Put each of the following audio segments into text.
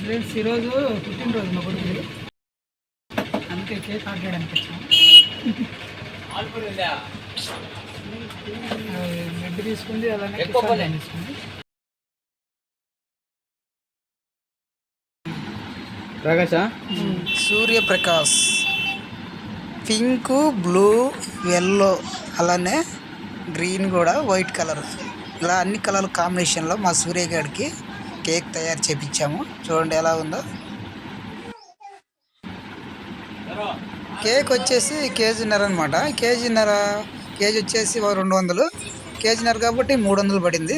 Friends ఈరోజు పుట్టినరోజు మా కొడుకుది, అందుకే కేక్ ఆర్డర్ చేయడానికి వచ్చాము. బ్రెడ్ తీసుకుంది, అలానే తీసుకుంది. ప్రకాశ సూర్యప్రకాష్ పింక్, బ్లూ, ఎల్లో, అలానే గ్రీన్ కూడా వైట్ కలర్, ఇలా అన్ని కలర్ కాంబినేషన్లో మా సూర్య గారికి కేక్ తయారు చేపించాము. చూడండి ఎలా ఉందో. కేక్ వచ్చేసి కేజీన్నర అనమాట. కేజీ వచ్చేసి 200, కేజీన్నర కాబట్టి 300 పడింది.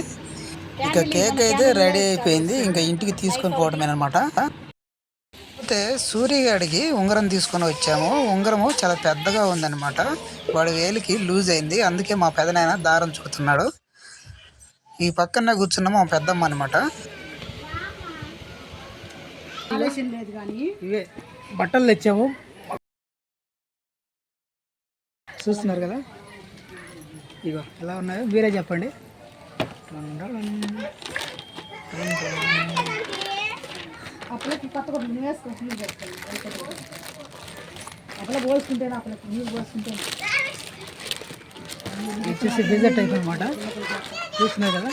ఇక కేక్ అయితే రెడీ అయిపోయింది, ఇంకా ఇంటికి తీసుకొని పోవడమేనమాట. అయితే సూర్యగాడికి ఉంగరం తీసుకొని వచ్చాము. ఉంగరము చాలా పెద్దగా ఉందన్నమాట. వాడి వేలికి లూజ్ అయింది, అందుకే మా పెదనాయన దారం చుడుతున్నాడు. ఈ పక్కన కూర్చున్న మా పెద్దమ్మ అనమాట. ఇవే బట్టలు తెచ్చాము, చూస్తున్నారు కదా. ఇగో ఎలా ఉన్నాయో మీరే చెప్పండి. వచ్చేసి పిజ్జా టైప్ అనమాట, చూస్తున్నారు కదా.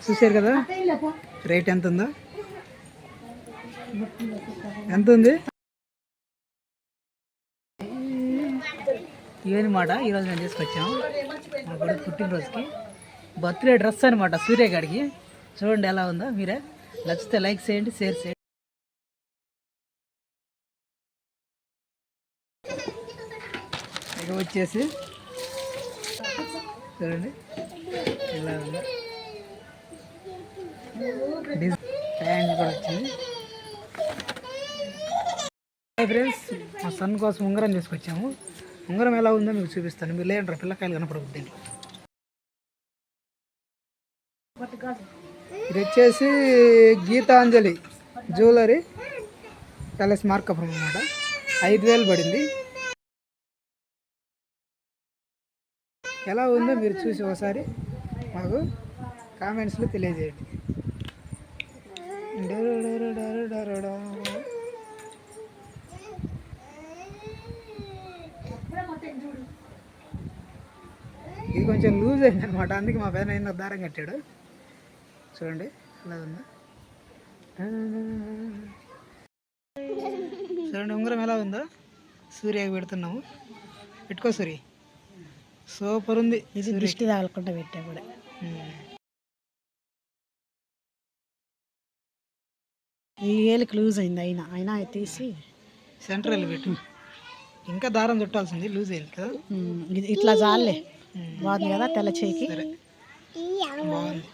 చూసారు కదా రేట్ ఎంత ఉందో. ఎంత ఉంది ఇవన్నమాట. ఈరోజు నేను తీసుకొచ్చాము మా కొడుకు పుట్టినరోజుకి బర్త్డే డ్రెస్ అనమాట సూర్య గారికి. చూడండి ఎలా ఉందో మీరే. నచ్చితే లైక్ చేయండి, షేర్ చేయండి. ఇక వచ్చేసి చూడండి ఎలా ఉందో. ప్యాంట్ కూడా వచ్చింది. ఫ్రెండ్స్ మా సన్ కోసం ఉంగరం తీసుకొచ్చాము. ఉంగరం ఎలా ఉందో మీకు చూపిస్తాను. మీరు లేదంటారు, పిల్లకాయలు కనపడకూడదు. ఇది వచ్చేసి గీతాంజలి జ్యువెలరీ ప్యాలెస్ మార్కపురం అనమాట. 5000 పడింది. ఎలా ఉందో మీరు చూసి ఒకసారి మాకు కామెంట్స్లో తెలియజేయండి. ఇది కొంచెం లూజ్ అయింది అనమాట, అందుకే మా పెద్ద దారం కట్టాడు. చూడండి ఎలా ఉందో. చూడండి ఉంగరం ఎలా ఉందో. సూర్యకి పెడుతున్నాము. పెట్టుకో సూర్య, సూపర్ ఉంది. ఇది దృష్టి తగలకుండా పెట్టా కూడా. ఈ ఏళ్ళకి లూజ్ అయింది, అయినా తీసి సెంట్రల్ పెట్టు. ఇంకా దారం చుట్టాల్సింది, లూజ్ అయింది కదా. ఇట్లా చాలే, బాగుంది కదా తెల్ల చేయికి. సరే బాగుంది.